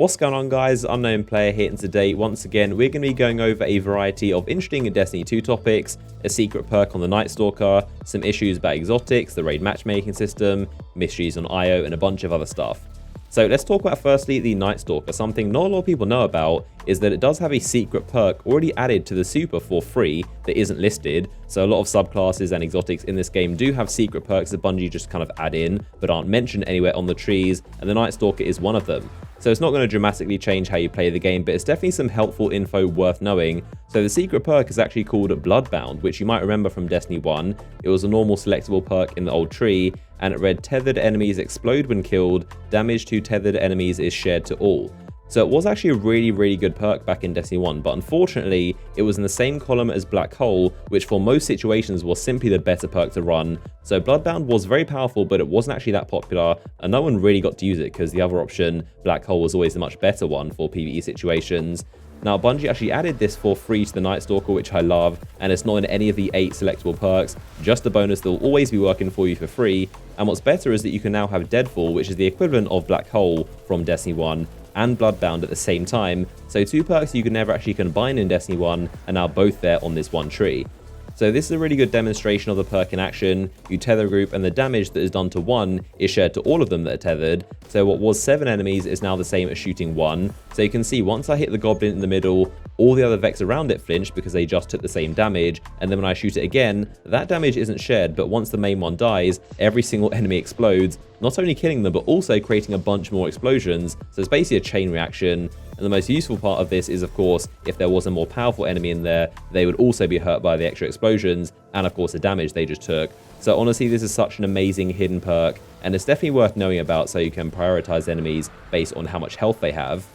What's going on, guys? Unknown Player here, and today once again we're going to be going over a variety of interesting Destiny 2 topics, a secret perk on the Nightstalker, some issues about exotics, the raid matchmaking system, mysteries on IO, and a bunch of other stuff. So let's talk about firstly the Nightstalker. Something not a lot of people know about is that it does have a secret perk already added to the super for free that isn't listed. So a lot of subclasses and exotics in this game do have secret perks that Bungie just kind of add in but aren't mentioned anywhere on the trees, and the Nightstalker is one of them. So it's not going to dramatically change how you play the game, but it's definitely some helpful info worth knowing. So the secret perk is actually called Bloodbound, which you might remember from Destiny 1. It was a normal selectable perk in the old tree, and it read tethered enemies explode when killed, damage to tethered enemies is shared to all. So it was actually a really good perk back in Destiny 1, but unfortunately it was in the same column as Black Hole, which for most situations was simply the better perk to run. So Bloodbound was very powerful, but it wasn't actually that popular, and no one really got to use it because the other option, Black Hole, was always the much better one for PvE situations. Now Bungie actually added this for free to the Nightstalker, which I love, and it's not in any of the 8 selectable perks, just a bonus that will always be working for you for free. And what's better is that you can now have Deadfall, which is the equivalent of Black Hole from Destiny 1, and Bloodbound at the same time, so 2 perks you could never actually combine in Destiny 1 are now both there on this one tree. So this is a really good demonstration of the perk in action. You tether a group and the damage that is done to one is shared to all of them that are tethered. So what was 7 enemies is now the same as shooting 1. So you can see once I hit the goblin in the middle, all the other Vex around it flinch because they just took the same damage, and then when I shoot it again, that damage isn't shared, but once the main one dies, every single enemy explodes, not only killing them but also creating a bunch more explosions. So it's basically a chain reaction. And the most useful part of this is, of course, if there was a more powerful enemy in there, they would also be hurt by the extra explosions and, of course, the damage they just took. So honestly, this is such an amazing hidden perk, and it's definitely worth knowing about so you can prioritize enemies based on how much health they have.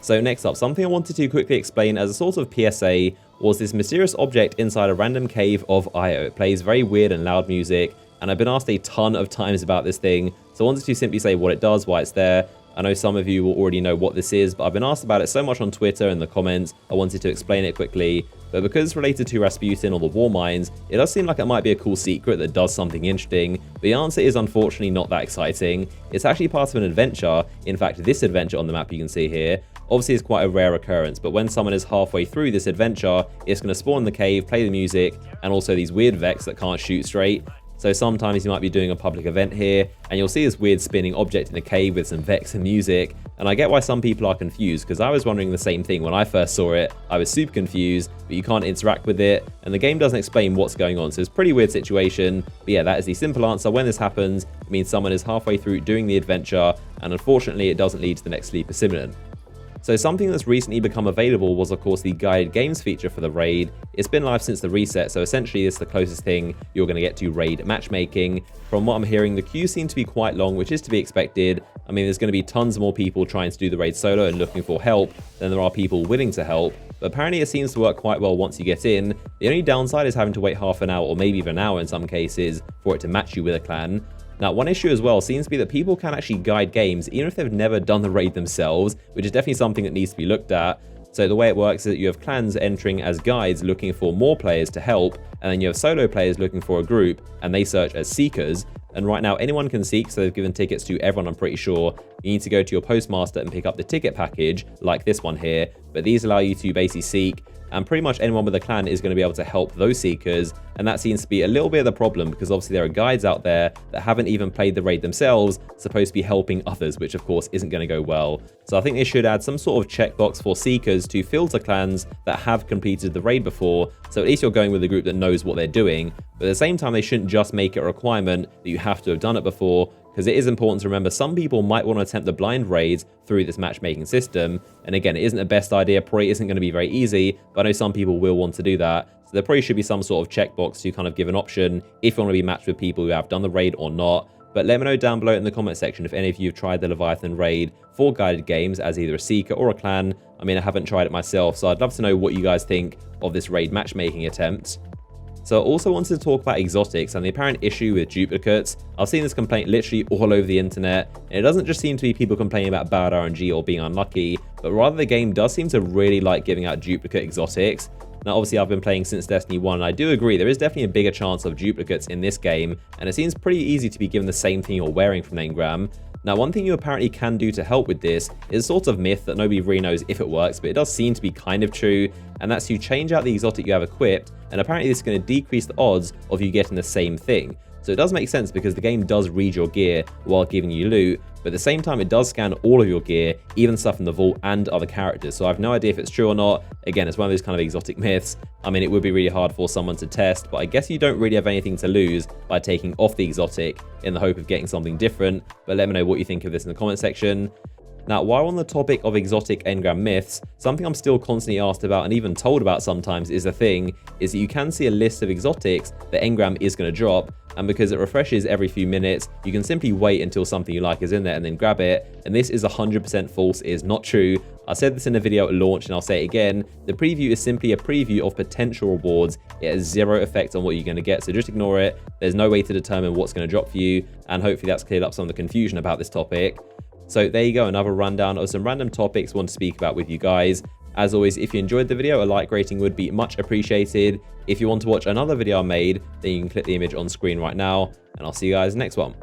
So next up, something I wanted to quickly explain as a sort of PSA was this mysterious object inside a random cave of IO. It plays very weird and loud music, and I've been asked a ton of times about this thing, so I wanted to simply say what it does, why it's there. I know some of you will already know what this is, but I've been asked about it so much on Twitter and the comments, I wanted to explain it quickly. But because it's related to Rasputin or the war mines, it does seem like it might be a cool secret that does something interesting. The answer is unfortunately not that exciting. It's actually part of an adventure. In fact, this adventure on the map you can see here, obviously is quite a rare occurrence, but when someone is halfway through this adventure, it's going to spawn in the cave, play the music, and also these weird Vex that can't shoot straight. So sometimes you might be doing a public event here, and you'll see this weird spinning object in a cave with some Vex and music, and I get why some people are confused, because I was wondering the same thing when I first saw it. I was super confused, but you can't interact with it, and the game doesn't explain what's going on, so it's a pretty weird situation. But yeah, that is the simple answer. When this happens, it means someone is halfway through doing the adventure, and unfortunately it doesn't lead to the next sleep simulator. So something that's recently become available was, of course, the guided games feature for the raid. It's been live since the reset, so essentially this is the closest thing you're going to get to raid matchmaking. From what I'm hearing, the queues seem to be quite long, which is to be expected. I mean, there's going to be tons more people trying to do the raid solo and looking for help than there are people willing to help. But apparently it seems to work quite well once you get in. The only downside is having to wait half an hour or maybe even an hour in some cases for it to match you with a clan. Now, one issue as well seems to be that people can actually guide games even if they've never done the raid themselves, which is definitely something that needs to be looked at. So the way it works is that you have clans entering as guides looking for more players to help, and then you have solo players looking for a group, and they search as seekers. And right now anyone can seek, so they've given tickets to everyone, I'm pretty sure. You need to go to your postmaster and pick up the ticket package, like this one here, but these allow you to basically seek, and pretty much anyone with a clan is going to be able to help those seekers, and that seems to be a little bit of the problem because obviously there are guides out there that haven't even played the raid themselves, supposed to be helping others, which of course isn't going to go well. So I think they should add some sort of checkbox for seekers to filter clans that have completed the raid before, so at least you're going with a group that knows what they're doing, but at the same time they shouldn't just make it a requirement that you have to have done it before, because it is important to remember some people might want to attempt the blind raids through this matchmaking system. And again, it isn't the best idea, probably isn't going to be very easy, but I know some people will want to do that. So there probably should be some sort of checkbox to kind of give an option if you want to be matched with people who have done the raid or not. But let me know down below in the comment section if any of you have tried the Leviathan raid for guided games as either a seeker or a clan. I mean, I haven't tried it myself, so I'd love to know what you guys think of this raid matchmaking attempt. So I also wanted to talk about exotics and the apparent issue with duplicates. I've seen this complaint literally all over the internet, and it doesn't just seem to be people complaining about bad RNG or being unlucky, but rather the game does seem to really like giving out duplicate exotics. Now obviously I've been playing since Destiny 1 and I do agree there is definitely a bigger chance of duplicates in this game, and it seems pretty easy to be given the same thing you're wearing from Engram. Now, one thing you apparently can do to help with this is a sort of myth that nobody really knows if it works, but it does seem to be kind of true, and that's you change out the exotic you have equipped, and apparently this is going to decrease the odds of you getting the same thing. So it does make sense because the game does read your gear while giving you loot, but at the same time it does scan all of your gear, even stuff in the vault and other characters. So I have no idea if it's true or not. Again, it's one of those kind of exotic myths. I mean, it would be really hard for someone to test, but I guess you don't really have anything to lose by taking off the exotic in the hope of getting something different. But let me know what you think of this in the comment section. Now, while on the topic of exotic engram myths, something I'm still constantly asked about and even told about sometimes is that you can see a list of exotics that engram is going to drop, and because it refreshes every few minutes, you can simply wait until something you like is in there and then grab it, and this is 100% false. It is not true. I said this in a video at launch and I'll say it again. The preview is simply a preview of potential rewards. It has zero effect on what you're going to get, so just ignore it. There's no way to determine what's going to drop for you, and hopefully that's cleared up some of the confusion about this topic. So there you go, another rundown of some random topics I want to speak about with you guys. As always, if you enjoyed the video, a like rating would be much appreciated. If you want to watch another video I made, then you can click the image on screen right now, and I'll see you guys next one.